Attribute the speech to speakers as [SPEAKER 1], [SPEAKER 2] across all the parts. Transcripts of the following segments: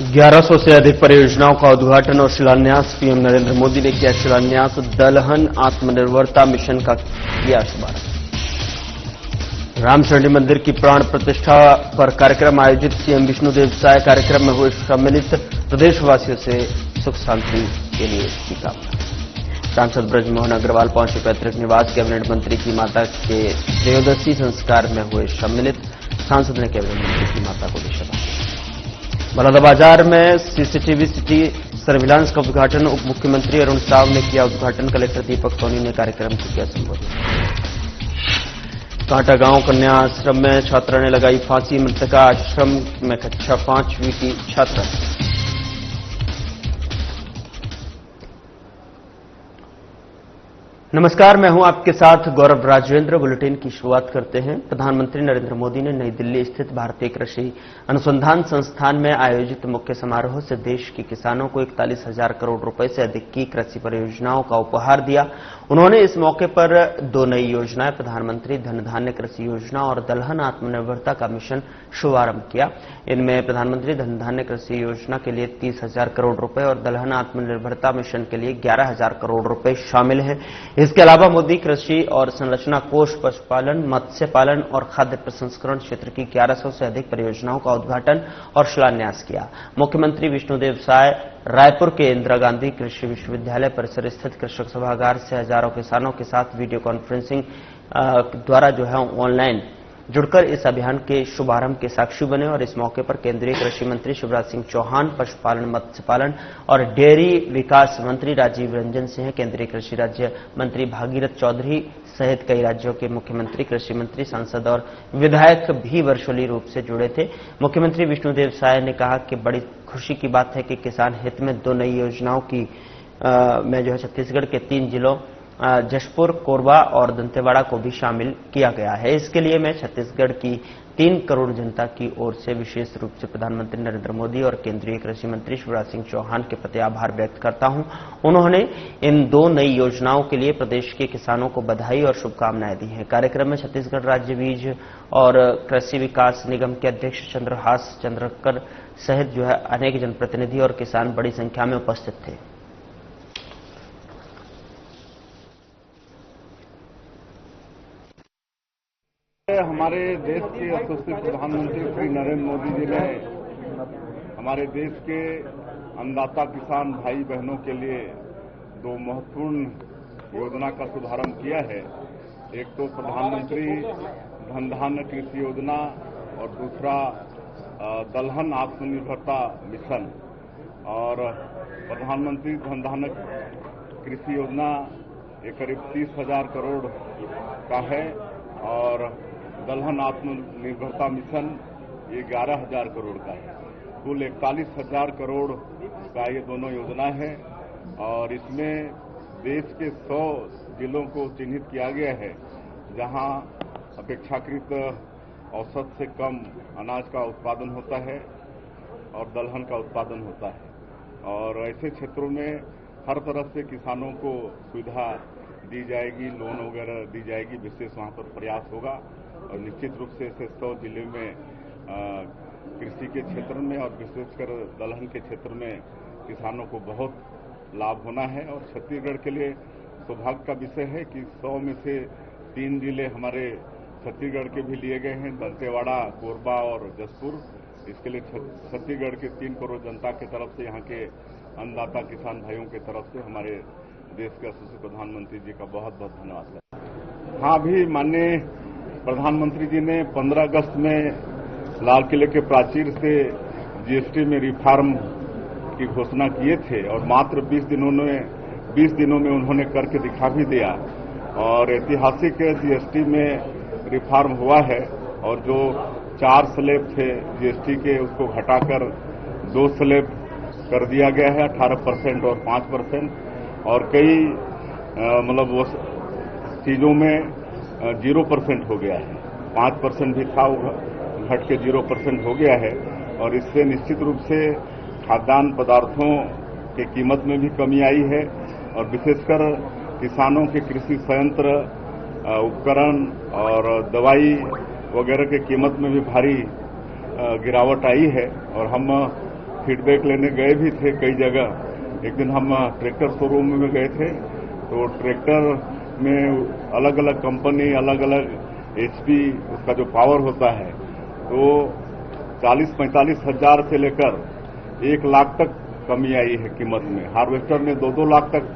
[SPEAKER 1] 1100 से अधिक परियोजनाओं का उद्घाटन और शिलान्यास। पीएम नरेंद्र मोदी ने किया शिलान्यास। दलहन आत्मनिर्भरता मिशन का किया शुभारंभ। रामचंडी मंदिर की प्राण प्रतिष्ठा पर कार्यक्रम आयोजित। सीएम विष्णुदेव साय कार्यक्रम में हुए सम्मिलित। प्रदेशवासियों से सुख शांति के लिए की कामना। सांसद ब्रजमोहन अग्रवाल पहुंचे पैतृक निवास। कैबिनेट मंत्री की माता के त्रयोदशी संस्कार में हुए सम्मिलित। सांसद ने कैबिनेट मंत्री की माता को दी श्रद्धांजलि। बलौदाबाजार में सीसीटीवी सिटी सर्विलांस का उद्घाटन। उप मुख्यमंत्री अरुण साव ने किया उद्घाटन। कलेक्टर दीपक सोनी ने कार्यक्रम को किया संबोधित। कांटा गांव कन्या आश्रम में छात्रा ने लगाई फांसी। मृतका आश्रम में कक्षा 5वीं की छात्रा। नमस्कार, मैं हूं आपके साथ गौरव राजेंद्र। बुलेटिन की शुरुआत करते हैं। प्रधानमंत्री नरेंद्र मोदी ने नई दिल्ली स्थित भारतीय कृषि अनुसंधान संस्थान में आयोजित मुख्य समारोह से देश के किसानों को 41,000 करोड़ रुपए से अधिक की कृषि परियोजनाओं का उपहार दिया। उन्होंने इस मौके पर 2 नई योजनाएं, प्रधानमंत्री धन धान्य कृषि योजना और दलहन आत्मनिर्भरता का मिशन शुभारंभ किया। इनमें प्रधानमंत्री धन धान्य कृषि योजना के लिए 30,000 करोड़ रुपए और दलहन आत्मनिर्भरता मिशन के लिए 11,000 करोड़ रुपए शामिल हैं। इसके अलावा मोदी कृषि और संरचना कोष, पशुपालन, मत्स्य पालन और खाद्य प्रसंस्करण क्षेत्र की 1100 से अधिक परियोजनाओं का उद्घाटन और शिलान्यास किया। मुख्यमंत्री विष्णुदेव साय रायपुर के इंदिरा गांधी कृषि विश्वविद्यालय परिसर स्थित कृषक सभागार से हजारों किसानों के साथ वीडियो कॉन्फ्रेंसिंग द्वारा ऑनलाइन जुड़कर इस अभियान के शुभारंभ के साक्षी बने और इस मौके पर केंद्रीय कृषि मंत्री शिवराज सिंह चौहान, पशुपालन, मत्स्य पालन और डेयरी विकास मंत्री राजीव रंजन सिंह, केंद्रीय कृषि राज्य मंत्री भागीरथ चौधरी सहित कई राज्यों के मुख्यमंत्री, कृषि मंत्री, सांसद और विधायक भी वर्चुअली रूप से जुड़े थे। मुख्यमंत्री विष्णुदेव साय ने कहा कि बड़ी खुशी की बात है कि किसान हित में 2 नई योजनाओं की में छत्तीसगढ़ के 3 जिलों जशपुर, कोरबा और दंतेवाड़ा को भी शामिल किया गया है। इसके लिए मैं छत्तीसगढ़ की 3 करोड़ जनता की ओर से विशेष रूप से प्रधानमंत्री नरेंद्र मोदी और केंद्रीय कृषि मंत्री शिवराज सिंह चौहान के प्रति आभार व्यक्त करता हूं। उन्होंने इन 2 नई योजनाओं के लिए प्रदेश के किसानों को बधाई और शुभकामनाएं दी हैं। कार्यक्रम में छत्तीसगढ़ राज्य बीज और कृषि विकास निगम के अध्यक्ष चंद्रहास चंद्रकर सहित अनेक जनप्रतिनिधि और किसान बड़ी संख्या में उपस्थित थे।
[SPEAKER 2] हमारे देश के यशस्वी प्रधानमंत्री श्री नरेंद्र मोदी जी ने हमारे देश के अन्नदाता किसान भाई बहनों के लिए 2 महत्वपूर्ण योजना का शुभारंभ किया है। एक तो प्रधानमंत्री धन धान्य कृषि योजना और दूसरा दलहन आत्मनिर्भरता मिशन। और प्रधानमंत्री धन धान्य कृषि योजना ये करीब 30,000 करोड़ का है और दलहन आत्मनिर्भरता मिशन ये 11,000 करोड़ का है। कुल 41,000 करोड़ का ये दोनों योजना है और इसमें देश के 100 जिलों को चिन्हित किया गया है जहां अपेक्षाकृत औसत से कम अनाज का उत्पादन होता है और दलहन का उत्पादन होता है। और ऐसे क्षेत्रों में हर तरफ से किसानों को सुविधा दी जाएगी, लोन वगैरह दी जाएगी, विशेष वहां पर प्रयास होगा। और निश्चित रूप से ऐसे 100 जिले में कृषि के क्षेत्र में और विशेषकर दलहन के क्षेत्र में किसानों को बहुत लाभ होना है। और छत्तीसगढ़ के लिए सौभाग्य का विषय है कि 100 में से 3 जिले हमारे छत्तीसगढ़ के भी लिए गए हैं, दंतेवाड़ा, कोरबा और जशपुर। इसके लिए छत्तीसगढ़ के 3 करोड़ जनता की तरफ से, यहाँ के अन्नदाता किसान भाइयों की तरफ से हमारे देश के यशस्वी प्रधानमंत्री जी का बहुत बहुत धन्यवाद है। हाँ, अभी माननीय प्रधानमंत्री जी ने 15 अगस्त में लाल किले के प्राचीर से जीएसटी में रिफॉर्म की घोषणा किए थे और मात्र 20 दिनों में उन्होंने करके दिखा भी दिया और ऐतिहासिक जीएसटी में रिफॉर्म हुआ है। और जो 4 स्लैब थे जीएसटी के उसको घटाकर 2 स्लैब कर दिया गया है, 18% और 5%। और कई वो चीजों में 0% हो गया है। 5% भी था, वो घट के 0% हो गया है। और इससे निश्चित रूप से खाद्यान्न पदार्थों की कीमत में भी कमी आई है और विशेषकर किसानों के कृषि संयंत्र, उपकरण और दवाई वगैरह की कीमत में भी भारी गिरावट आई है। और हम फीडबैक लेने गए भी थे कई जगह। एक दिन हम ट्रैक्टर शोरूम में गए थे, तो ट्रैक्टर में अलग अलग कंपनी, अलग अलग एचपी, उसका जो पावर होता है, तो 40-45 हजार से लेकर 1 लाख तक कमी आई है कीमत में। हार्वेस्टर में 2-2 लाख तक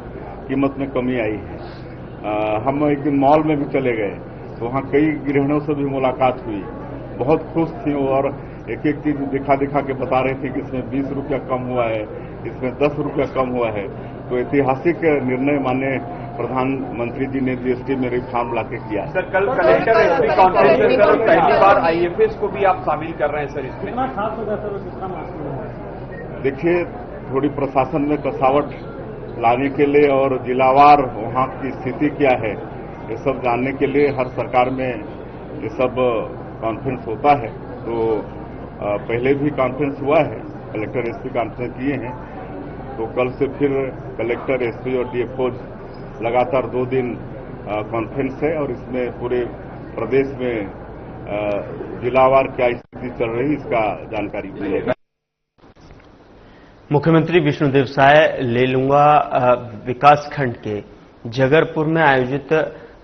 [SPEAKER 2] कीमत में कमी आई है। हम एक दिन मॉल में भी चले गए, तो वहां कई गृहिणियों से भी मुलाकात हुई, बहुत खुश थी और एक एक चीज दिखा के बता रहे थे कि इसमें 20 रुपया कम हुआ है, इसमें 10 रुपया कम हुआ है। तो ऐतिहासिक निर्णय माननीय प्रधानमंत्री जी ने जीएसटी में रिफॉर्म लाके किया।
[SPEAKER 3] सर, कल कलेक्टर एसपी कॉन्फ्रेंस में सर पहली बार आईएफएस को भी आप शामिल कर रहे हैं सर, इसमें कितना खास होगा सर, कितना महत्वपूर्ण?
[SPEAKER 2] देखिए, थोड़ी प्रशासन में कसावट लाने के लिए और जिलावार वहां की स्थिति क्या है, ये सब जानने के लिए हर सरकार में ये सब कॉन्फ्रेंस होता है। तो पहले भी कॉन्फ्रेंस हुआ है, कलेक्टर एसपी कॉन्फ्रेंस किए हैं, तो कल से फिर कलेक्टर, एसपी और डीएफओ लगातार 2 दिन कॉन्फ्रेंस है और इसमें पूरे प्रदेश में जिलावार क्या स्थिति चल रही है इसका जानकारी मिलेगा।
[SPEAKER 1] मुख्यमंत्री विष्णुदेव साय लेलुंगा विकासखंड के जगरपुर में आयोजित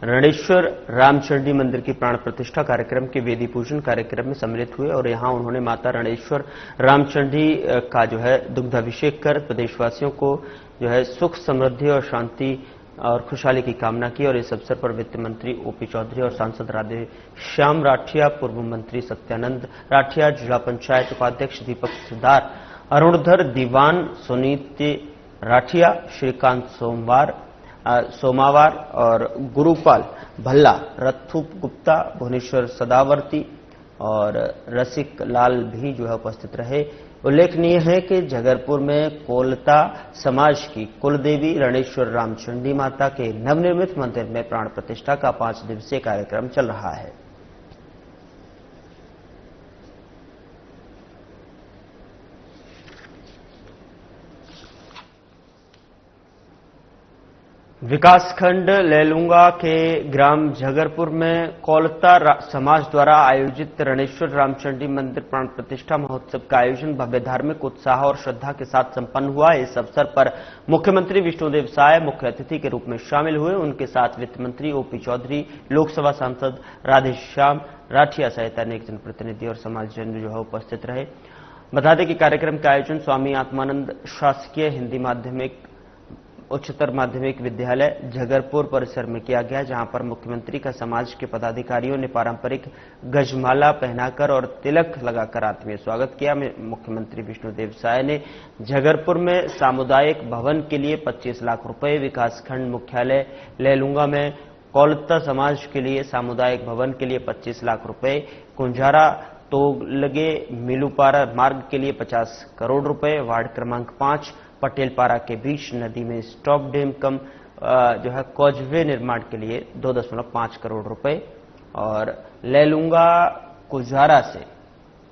[SPEAKER 1] रणेश्वर रामचंडी मंदिर की प्राण प्रतिष्ठा कार्यक्रम के वेदी पूजन कार्यक्रम में सम्मिलित हुए और यहां उन्होंने माता रणेश्वर रामचंडी का जो है दुग्धाभिषेक कर प्रदेशवासियों को जो है सुख, समृद्धि और शांति और खुशहाली की कामना की। और इस अवसर पर वित्त मंत्री ओपी चौधरी और सांसद राधे श्याम राठिया, पूर्व मंत्री सत्यानंद राठिया, जिला पंचायत उपाध्यक्ष दीपक सिद्धार, अरुणधर दीवान, सुनीत राठिया, श्रीकांत सोमावार और गुरुपाल भल्ला, रथु गुप्ता, भुवनेश्वर सदावर्ती और रसिक लाल भी जो है उपस्थित रहे। उल्लेखनीय है कि जगरपुर में कोलता समाज की कुलदेवी रणेश्वर रामचंडी माता के नवनिर्मित मंदिर में प्राण प्रतिष्ठा का 5 दिवसीय कार्यक्रम चल रहा है। विकासखंड लेलुंगा के ग्राम जगरपुर में कोलता समाज द्वारा आयोजित रणेश्वर रामचंडी मंदिर प्राण प्रतिष्ठा महोत्सव का आयोजन भव्य धार्मिक उत्साह और श्रद्धा के साथ संपन्न हुआ। इस अवसर पर मुख्यमंत्री विष्णुदेव साय मुख्य अतिथि के रूप में शामिल हुए। उनके साथ वित्त मंत्री ओपी चौधरी, लोकसभा सांसद राधेश्याम राठिया सहित अनेक जनप्रतिनिधि और समाजजन जो है उपस्थित रहे। बता दें कि कार्यक्रम का आयोजन स्वामी आत्मानंद शासकीय हिंदी माध्यमिक उच्चतर माध्यमिक विद्यालय जगरपुर परिसर में किया गया, जहां पर मुख्यमंत्री का समाज के पदाधिकारियों ने पारंपरिक गजमाला पहनाकर और तिलक लगाकर आत्मीय स्वागत किया। मुख्यमंत्री विष्णुदेव साय ने जगरपुर में सामुदायिक भवन के लिए 25 लाख रुपए, विकासखंड मुख्यालय लेलुंगा में कोलता समाज के लिए सामुदायिक भवन के लिए 25 लाख रुपए, कुंजारा तोगलगे मिलूपारा मार्ग के लिए 50 करोड़ रुपए, वार्ड क्रमांक 5 पटेलपारा के बीच नदी में स्टॉप डैम कम जो है कॉजवे निर्माण के लिए 2.5 करोड़ रुपए और लेलुंगा कुजारा से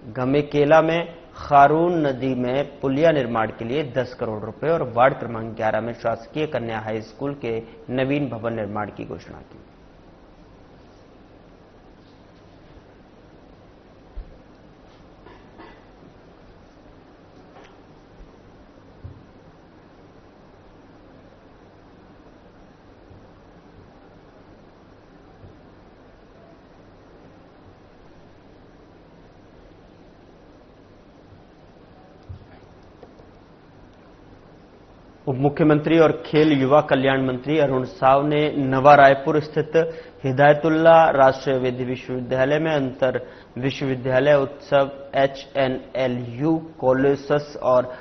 [SPEAKER 1] गमेकेला में खारून नदी में पुलिया निर्माण के लिए 10 करोड़ रुपए और वार्ड क्रमांक 11 में शासकीय कन्या हाई स्कूल के नवीन भवन निर्माण की घोषणा की। उप मुख्यमंत्री और खेल युवा कल्याण मंत्री अरुण साव ने नवा रायपुर स्थित हिदायतुल्ला राष्ट्रीय वेद विश्वविद्यालय में अंतर विश्वविद्यालय उत्सव HNLU कोलोसस और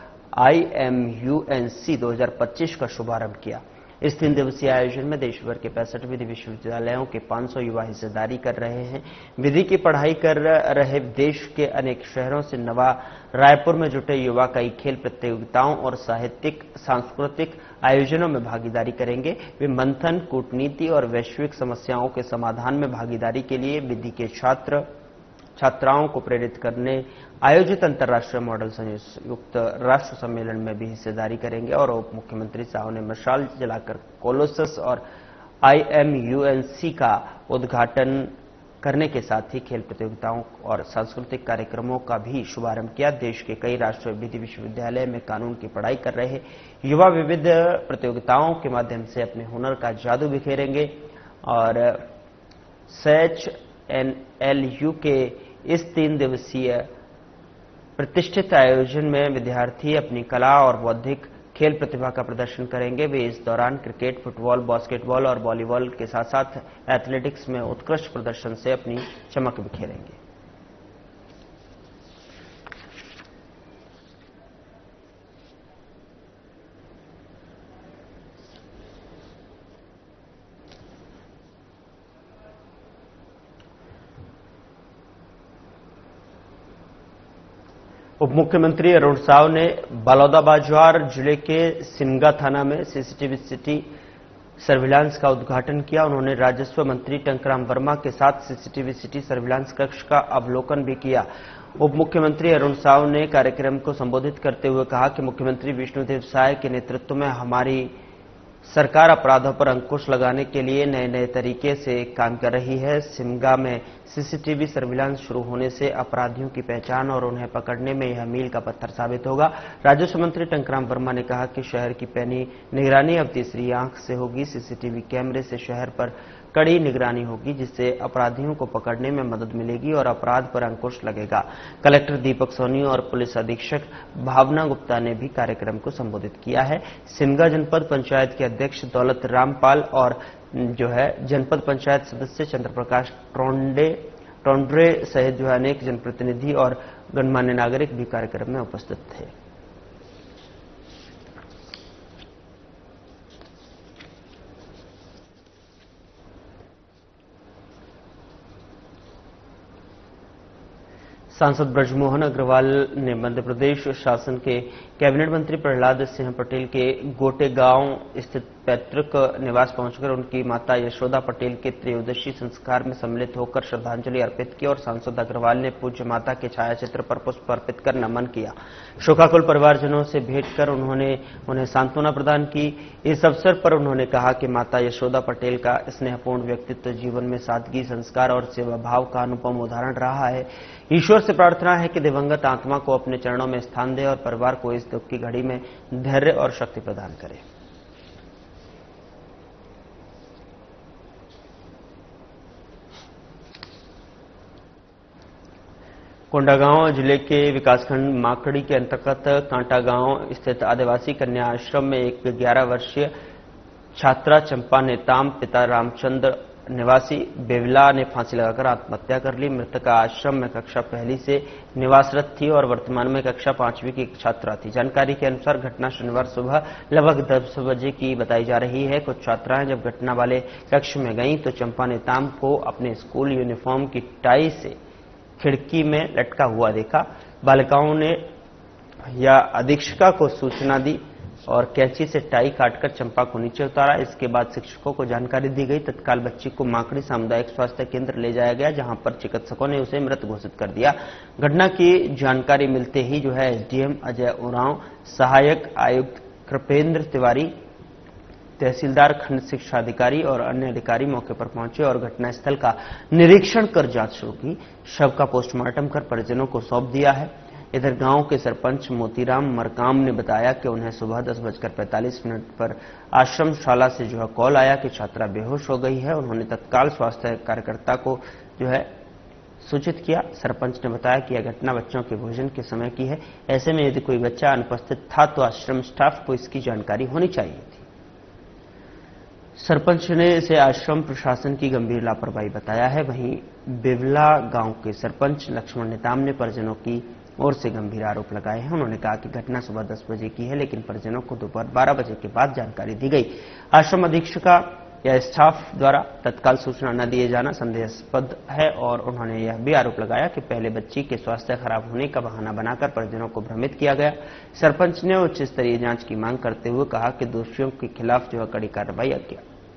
[SPEAKER 1] IMUNC 2025 का शुभारंभ किया। इस 3 दिवसीय आयोजन में देशभर के 65 विधि विश्वविद्यालयों के 500 युवा हिस्सेदारी कर रहे हैं। विधि की पढ़ाई कर रहे देश के अनेक शहरों से नवा रायपुर में जुटे युवा कई खेल प्रतियोगिताओं और साहित्यिक सांस्कृतिक आयोजनों में भागीदारी करेंगे। वे मंथन, कूटनीति और वैश्विक समस्याओं के समाधान में भागीदारी के लिए विधि के छात्राओं को प्रेरित करने आयोजित अंतर्राष्ट्रीय मॉडल संयुक्त राष्ट्र सम्मेलन में भी हिस्सेदारी करेंगे। और उप मुख्यमंत्री साहू ने मशाल जलाकर कोलोसस और IMUNC का उद्घाटन करने के साथ ही खेल प्रतियोगिताओं और सांस्कृतिक कार्यक्रमों का भी शुभारंभ किया। देश के कई राष्ट्रीय विधि विश्वविद्यालय में कानून की पढ़ाई कर रहे युवा विविध प्रतियोगिताओं के माध्यम से अपने हुनर का जादू बिखेरेंगे और SHNLU के इस 3 दिवसीय प्रतिष्ठित आयोजन में विद्यार्थी अपनी कला और बौद्धिक खेल प्रतिभा का प्रदर्शन करेंगे। वे इस दौरान क्रिकेट, फुटबॉल, बास्केटबॉल और वॉलीबॉल के साथ साथ एथलेटिक्स में उत्कृष्ट प्रदर्शन से अपनी चमक बिखेरेंगे। उप मुख्यमंत्री अरुण साव ने बलौदाबाजार जिले के सिमगा थाना में सीसीटीवी सिटी सर्विलांस का उद्घाटन किया। उन्होंने राजस्व मंत्री टंकराम वर्मा के साथ सीसीटीवी सिटी सर्विलांस कक्ष का अवलोकन भी किया। उप मुख्यमंत्री अरुण साव ने कार्यक्रम को संबोधित करते हुए कहा कि मुख्यमंत्री विष्णुदेव साय के नेतृत्व में हमारी सरकार अपराधों पर अंकुश लगाने के लिए नए नए तरीके से काम कर रही है। सिमगा में सीसीटीवी सर्विलांस शुरू होने से अपराधियों की पहचान और उन्हें पकड़ने में यह मील का पत्थर साबित होगा। राजस्व मंत्री टंकराम वर्मा ने कहा कि शहर की पैनी निगरानी अब तीसरी आंख से होगी। सीसीटीवी कैमरे से शहर पर कड़ी निगरानी होगी, जिससे अपराधियों को पकड़ने में मदद मिलेगी और अपराध पर अंकुश लगेगा। कलेक्टर दीपक सोनी और पुलिस अधीक्षक भावना गुप्ता ने भी कार्यक्रम को संबोधित किया है। सिमगा जनपद पंचायत के अध्यक्ष दौलत रामपाल और जनपद पंचायत सदस्य चंद्रप्रकाश टोंड्रे सहित अनेक जनप्रतिनिधि और गणमान्य नागरिक भी कार्यक्रम में उपस्थित थे। सांसद ब्रजमोहन अग्रवाल ने मध्य प्रदेश शासन के कैबिनेट मंत्री प्रहलाद सिंह पटेल के गोटे गांव स्थित पैतृक निवास पहुंचकर उनकी माता यशोदा पटेल के त्रयोदशी संस्कार में सम्मिलित होकर श्रद्धांजलि अर्पित की और सांसद अग्रवाल ने पूज्य माता के छायाचित्र पर पुष्प अर्पित कर नमन किया। शोकाकुल परिवारजनों से भेंट कर उन्हें सांत्वना प्रदान की। इस अवसर पर उन्होंने कहा कि माता यशोदा पटेल का स्नेहपूर्ण व्यक्तित्व जीवन में सादगी, संस्कार और सेवा भाव का अनुपम उदाहरण रहा है। ईश्वर से प्रार्थना है कि दिवंगत आत्मा को अपने चरणों में स्थान दे और परिवार को इस दुख की घड़ी में धैर्य और शक्ति प्रदान करे। कोंडागांव जिले के विकासखंड माकड़ी के अंतर्गत कांटा गांव स्थित आदिवासी कन्या आश्रम में एक 11 वर्षीय छात्रा चंपा नेताम पिता रामचंद्र निवासी बेवला ने फांसी लगाकर आत्महत्या कर ली। मृतका आश्रम में कक्षा 1 से निवासरत थी और वर्तमान में कक्षा 5वीं की छात्रा थी। जानकारी के अनुसार घटना शनिवार सुबह लगभग 10 बजे की बताई जा रही है। कुछ छात्राएं जब घटना वाले कक्ष में गईं तो चंपा नेताम को अपने स्कूल यूनिफॉर्म की टाई से खिड़की में लटका हुआ देखा। बालिकाओं ने या अधीक्षिका को सूचना दी और कैंची से टाई काटकर चंपा को नीचे उतारा। इसके बाद शिक्षकों को जानकारी दी गई। तत्काल बच्ची को माकड़ी सामुदायिक स्वास्थ्य केंद्र ले जाया गया, जहां पर चिकित्सकों ने उसे मृत घोषित कर दिया। घटना की जानकारी मिलते ही एसडीएम अजय उरांव, सहायक आयुक्त कृपेंद्र तिवारी, तहसीलदार, खंड शिक्षा अधिकारी और अन्य अधिकारी मौके पर पहुंचे और घटनास्थल का निरीक्षण कर जांच शुरू की। शव का पोस्टमार्टम कर परिजनों को सौंप दिया है। इधर गांव के सरपंच मोतीराम मरकाम ने बताया कि उन्हें सुबह 10:45 पर आश्रमशाला से कॉल आया कि छात्रा बेहोश हो गई है। उन्होंने तत्काल स्वास्थ्य कार्यकर्ता को सूचित किया। सरपंच ने बताया कि यह घटना बच्चों के भोजन के समय की है। ऐसे में यदि कोई बच्चा अनुपस्थित था तो आश्रम स्टाफ को इसकी जानकारी होनी चाहिए थी। सरपंच ने इसे आश्रम प्रशासन की गंभीर लापरवाही बताया है। वहीं बेवला गांव के सरपंच लक्ष्मण नेताम ने परिजनों की ओर से गंभीर आरोप लगाए हैं। उन्होंने कहा कि घटना सुबह 10 बजे की है, लेकिन परिजनों को दोपहर 12 बजे के बाद जानकारी दी गई। आश्रम अधीक्षिका या स्टाफ द्वारा तत्काल सूचना न दिए जाना संदेहास्पद है और उन्होंने यह भी आरोप लगाया कि पहले बच्ची के स्वास्थ्य खराब होने का बहाना बनाकर परिजनों को भ्रमित किया गया। सरपंच ने उच्च स्तरीय जांच की मांग करते हुए कहा कि दोषियों के खिलाफ कड़ी कार्रवाई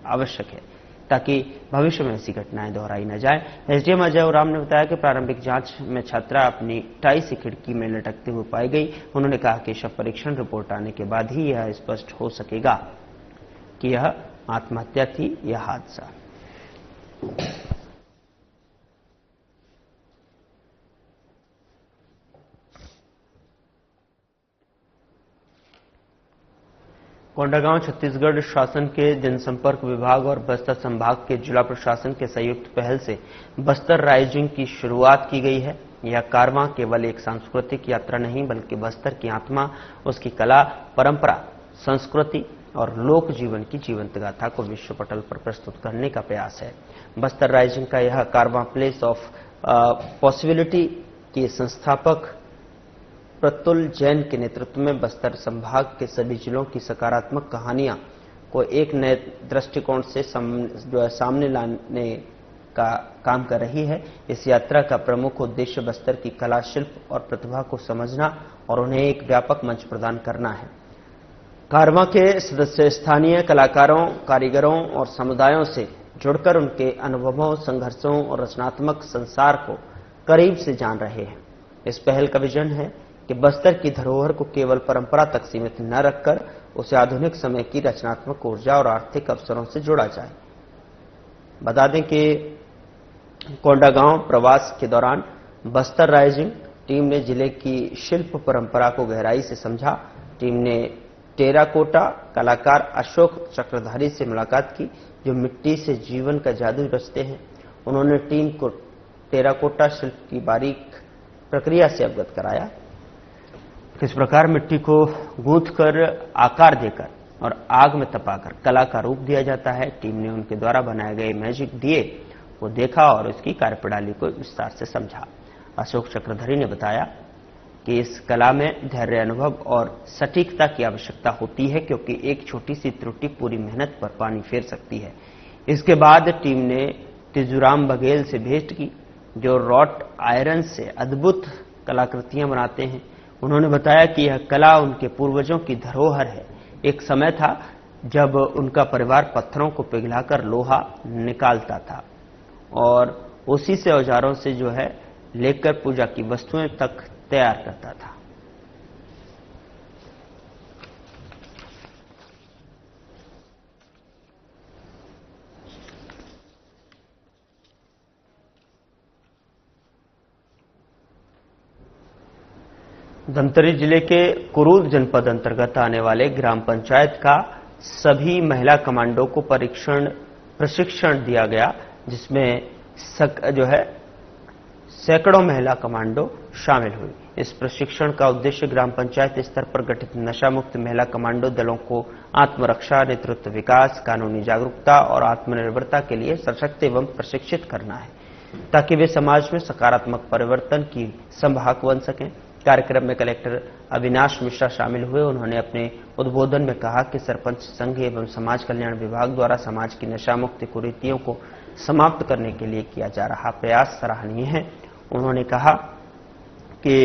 [SPEAKER 1] आवश्यक है ताकि भविष्य में ऐसी घटनाएं दोहराई न जाए। एसडीएम अजय उराम ने बताया कि प्रारंभिक जांच में छात्रा अपनी टाई से खिड़की में लटकते हुए पाई गई। उन्होंने कहा कि शव परीक्षण रिपोर्ट आने के बाद ही यह स्पष्ट हो सकेगा कि यह आत्महत्या थी या हादसा। कोंडागांव छत्तीसगढ़ शासन के जनसंपर्क विभाग और बस्तर संभाग के जिला प्रशासन के संयुक्त पहल से बस्तर राइजिंग की शुरुआत की गई है। यह कारवां केवल एक सांस्कृतिक यात्रा नहीं बल्कि बस्तर की आत्मा, उसकी कला, परंपरा, संस्कृति और लोक जीवन की जीवंत गाथा को विश्व पटल पर प्रस्तुत करने का प्रयास है। बस्तर राइजिंग का यह कारवां प्लेस ऑफ पॉसिबिलिटी के संस्थापक प्रतुल जैन के नेतृत्व में बस्तर संभाग के सभी जिलों की सकारात्मक कहानियां को एक नए दृष्टिकोण से सामने लाने का काम कर रही है। इस यात्रा का प्रमुख उद्देश्य बस्तर की कला, शिल्प और प्रतिभा को समझना और उन्हें एक व्यापक मंच प्रदान करना है। कारवां के सदस्य स्थानीय कलाकारों, कारीगरों और समुदायों से जुड़कर उनके अनुभवों, संघर्षों और रचनात्मक संसार को करीब से जान रहे हैं। इस पहल का विजन है कि बस्तर की धरोहर को केवल परंपरा तक सीमित न रखकर उसे आधुनिक समय की रचनात्मक ऊर्जा और आर्थिक अवसरों से जोड़ा जाए। बता दें कि कोंडागांव प्रवास के दौरान बस्तर राइजिंग टीम ने जिले की शिल्प परंपरा को गहराई से समझा। टीम ने टेराकोटा कलाकार अशोक चक्रधारी से मुलाकात की, जो मिट्टी से जीवन का जादू रचते हैं। उन्होंने टीम को टेराकोटा शिल्प की बारीक प्रक्रिया से अवगत कराया। किस प्रकार मिट्टी को गूंथकर, आकार देकर और आग में तपाकर कला का रूप दिया जाता है। टीम ने उनके द्वारा बनाए गए मैजिक दिए को देखा और उसकी कार्यप्रणाली को विस्तार से समझा। अशोक चक्रधरी ने बताया कि इस कला में धैर्य, अनुभव और सटीकता की आवश्यकता होती है, क्योंकि एक छोटी सी त्रुटि पूरी मेहनत पर पानी फेर सकती है। इसके बाद टीम ने तिजुराम बघेल से भेंट की, जो रॉट आयरन से अद्भुत कलाकृतियां बनाते हैं। उन्होंने बताया कि यह कला उनके पूर्वजों की धरोहर है। एक समय था जब उनका परिवार पत्थरों को पिघलाकर लोहा निकालता था और उसी से औजारों से लेकर पूजा की वस्तुएं तक तैयार करता था। धमतरी जिले के कुरूद जनपद अंतर्गत आने वाले ग्राम पंचायत का सभी महिला कमांडो को प्रशिक्षण दिया गया, जिसमें सैकड़ों महिला कमांडो शामिल हुई। इस प्रशिक्षण का उद्देश्य ग्राम पंचायत स्तर पर गठित नशा मुक्त महिला कमांडो दलों को आत्मरक्षा, नेतृत्व विकास, कानूनी जागरूकता और आत्मनिर्भरता के लिए सशक्त एवं प्रशिक्षित करना है, ताकि वे समाज में सकारात्मक परिवर्तन की संवाहक बन सकें। कार्यक्रम में कलेक्टर अविनाश मिश्रा शामिल हुए। उन्होंने अपने उद्बोधन में कहा कि सरपंच संघ एवं समाज कल्याण विभाग द्वारा समाज की नशा मुक्ति कुरीतियों को समाप्त करने के लिए किया जा रहा प्रयास सराहनीय है। उन्होंने कहा कि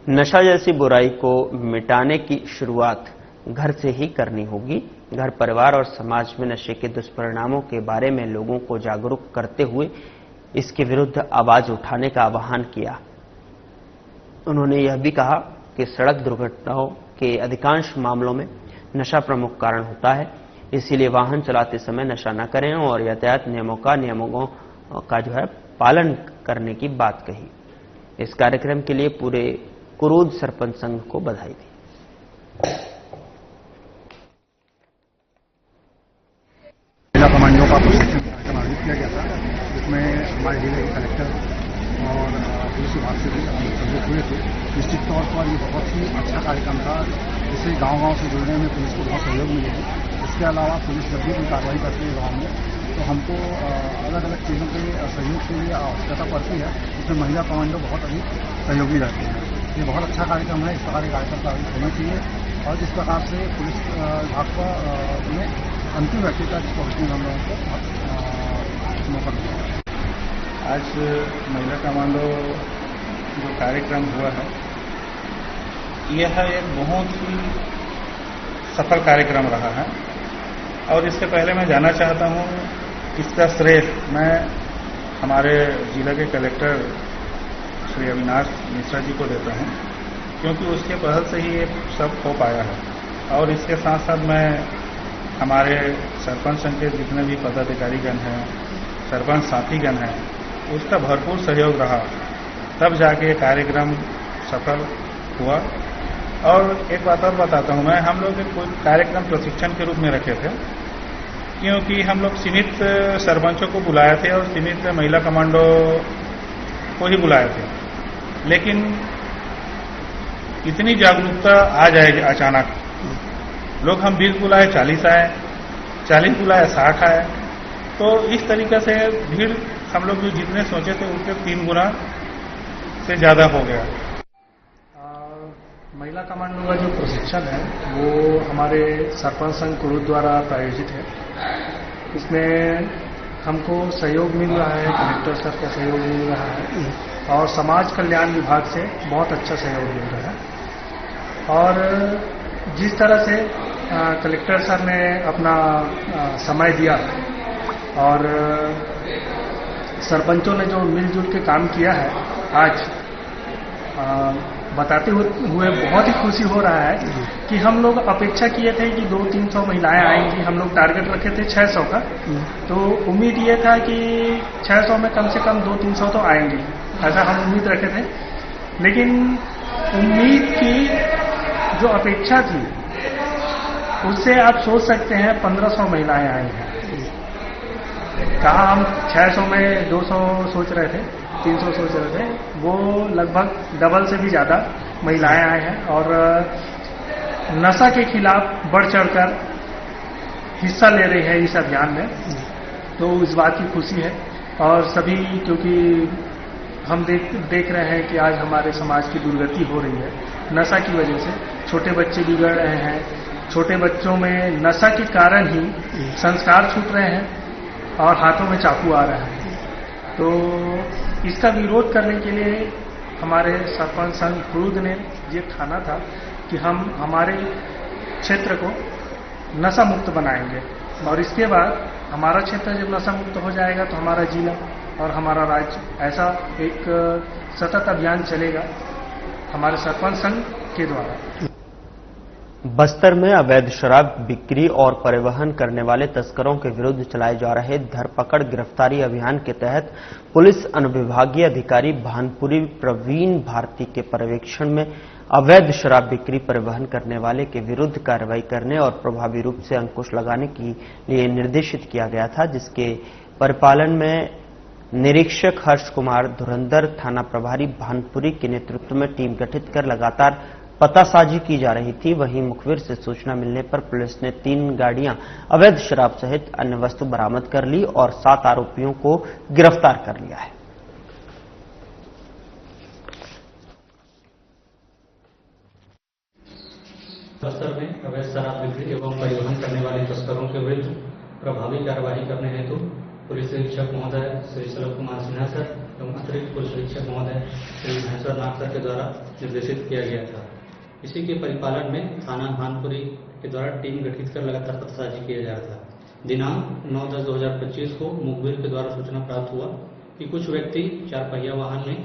[SPEAKER 1] नशा जैसी बुराई को मिटाने की शुरुआत घर से ही करनी होगी। घर, परिवार और समाज में नशे के दुष्परिणामों के बारे में लोगों को जागरूक करते हुए इसके विरुद्ध आवाज उठाने का आह्वान किया। उन्होंने यह भी कहा कि सड़क दुर्घटनाओं के अधिकांश मामलों में नशा प्रमुख कारण होता है, इसीलिए वाहन चलाते समय नशा न करें और यातायात नियमों का पालन करने की बात कही। इस कार्यक्रम के लिए पूरे कुरूद सरपंच संघ को बधाई दी।
[SPEAKER 4] महिला कमांडो का प्रशिक्षण कार्यक्रम आयोजित किया गया था, जिसमें हमारे जिले के कलेक्टर और पुलिस विभाग से भी सहयोग हुए थे। निश्चित तौर पर ये बहुत ही अच्छा कार्यक्रम था, जिससे गांव-गांव से जुड़ने में पुलिस को बहुत सहयोग मिलेगा। इसके अलावा पुलिस जब भी कोई कार्रवाई करती है गाँव में, तो हमको अलग अलग चीज़ों के सहयोग के लिए आवश्यकता पड़ती है, जिसमें महिला कमांडो बहुत अधिक सहयोगी रहते हैं। ये बहुत अच्छा कार्यक्रम है। इस प्रकार के कार्यक्रम का आयोजित होना चाहिए और जिस प्रकार से पुलिस विभाग का अंतिम व्यक्ति तक पहुँचने हम लोगों को मौका मिला।
[SPEAKER 5] आज महिला कमांडो जो कार्यक्रम हुआ है, यह एक बहुत ही सफल कार्यक्रम रहा है और इससे पहले मैं जानना चाहता हूं, इसका श्रेय मैं हमारे जिला के कलेक्टर श्री अविनाश मिश्रा जी को देता हूं, क्योंकि उसके पहल से ही ये सब हो पाया है। और इसके साथ साथ मैं हमारे सरपंच संघ के जितने भी पदाधिकारीगण हैं, सरपंच साथीगण हैं, उसका भरपूर सहयोग रहा, तब जाके कार्यक्रम सफल हुआ और एक बात और बताता हूं मैं, हम लोग एक कोई कार्यक्रम प्रशिक्षण के रूप में रखे थे, क्योंकि हम लोग सीमित सरपंचों को बुलाए थे और सीमित महिला कमांडो को ही बुलाए थे। लेकिन इतनी जागरूकता आ जाएगी अचानक, लोग हम 20 बुलाए 40 आए, 40 बुलाए 60 आए, तो इस तरीके से भीड़ हम लोग जो जितने सोचे थे उसके 3 गुना से ज्यादा हो गया।
[SPEAKER 4] महिला कमांडो का जो प्रशिक्षण है वो हमारे सरपंच संघ कुरूद द्वारा प्रायोजित है। इसमें हमको सहयोग मिल रहा है, कलेक्टर सर का सहयोग मिल रहा है और समाज कल्याण विभाग से बहुत अच्छा सहयोग मिल रहा है। और जिस तरह से कलेक्टर सर ने अपना समय दिया और सरपंचों ने जो मिलजुल के काम किया है, आज बताते हुए बहुत ही खुशी हो रहा है कि हम लोग अपेक्षा किए थे कि 200-300 महिलाएं आएंगी। हम लोग टारगेट रखे थे 600 का, तो उम्मीद ये था कि 600 में कम से कम 200-300 तो आएंगे, ऐसा हम उम्मीद रखे थे। लेकिन उम्मीद की जो अपेक्षा थी उससे आप सोच सकते हैं 1500 महिलाएं आई हैं। कहा हम 600 में 200 सोच रहे थे, 300 सोच रहे थे, वो लगभग डबल से भी ज्यादा महिलाएं आए हैं और नशा के खिलाफ बढ़ चढ़कर हिस्सा ले रही है इस अभियान में। तो इस बात की खुशी है और सभी, क्योंकि हम देख रहे हैं कि आज हमारे समाज की दुर्गति हो रही है नशा की वजह से। छोटे बच्चे बिगड़ रहे हैं, छोटे बच्चों में नशा के कारण ही संस्कार छूट रहे हैं और हाथों में चाकू आ रहा है। तो इसका विरोध करने के लिए हमारे सरपंच संघ कुरूद ने ये ठाना था कि हम हमारे क्षेत्र को नशा मुक्त बनाएंगे और इसके बाद हमारा क्षेत्र जब नशा मुक्त हो जाएगा तो हमारा जिला और हमारा राज्य, ऐसा एक सतत अभियान चलेगा हमारे सरपंच संघ के द्वारा।
[SPEAKER 1] बस्तर में अवैध शराब बिक्री और परिवहन करने वाले तस्करों के विरुद्ध चलाए जा रहे धरपकड़ गिरफ्तारी अभियान के तहत पुलिस अनुविभागीय अधिकारी भानपुरी प्रवीण भारती के पर्यवेक्षण में अवैध शराब बिक्री परिवहन करने वाले के विरुद्ध कार्रवाई करने और प्रभावी रूप से अंकुश लगाने के लिए निर्देशित किया गया था, जिसके परिपालन में निरीक्षक हर्ष कुमार धुरंधर, थाना प्रभारी भानपुरी के नेतृत्व में टीम गठित कर लगातार पतासाजी की जा रही थी। वहीं मुखबिर से सूचना मिलने पर पुलिस ने 3 गाड़ियां अवैध शराब सहित अन्य वस्तु बरामद कर ली और 7 आरोपियों को गिरफ्तार कर लिया है।
[SPEAKER 6] बस्तर में अवैध शराब बिक्री एवं परिवहन करने वाले तस्करों के विरुद्ध प्रभावी कार्यवाही करने हेतु पुलिस अधीक्षक महोदय श्री सलभ कुमार सिन्हा सर एवं अतिरिक्त पुलिस अधीक्षक महोदय श्री महेश्वर नाथ सर के द्वारा निर्देशित किया गया था। इसी के परिपालन में थाना भानपुरी के द्वारा टीम गठित कर लगातार पतासाजी किया जा रहा था। दिनांक 9/10/2025 को मुखबिर के द्वारा सूचना प्राप्त हुआ कि कुछ व्यक्ति 4 पहिया वाहन में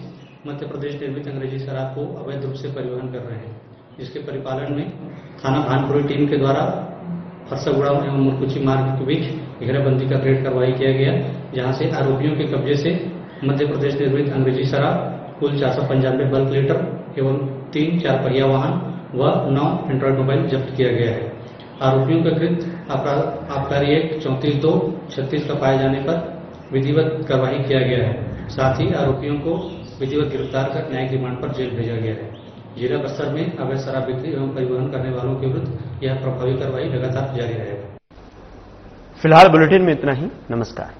[SPEAKER 6] मध्य प्रदेश निर्मित अंग्रेजी शराब को अवैध रूप से परिवहन कर रहे हैं, जिसके परिपालन में थाना भानपुरी टीम के द्वारा फरसागुड़ा एवं मुरकुची मार्ग के बीच घेराबंदी का रेड कार्रवाई किया गया, जहां से आरोपियों के कब्जे से मध्य प्रदेश निर्मित अंग्रेजी शराब कुल 495 बल्क लीटर एवं 3 4 पहिया वाहन व 9 एंड्रॉइड मोबाइल जब्त किया गया है। आरोपियों का कृत्य आबकारी एक्ट 34(2)36 का पाए जाने पर विधिवत कार्रवाई किया गया है। साथ ही आरोपियों को विधिवत गिरफ्तार कर न्यायिक रिमांड पर जेल भेजा गया है। जिला बस्तर में अवैध शराब बिक्री एवं परिवहन करने वालों के विरुद्ध यह प्रभावी कार्रवाई लगातार जारी रहेगा।
[SPEAKER 1] फिलहाल बुलेटिन में इतना ही। नमस्कार।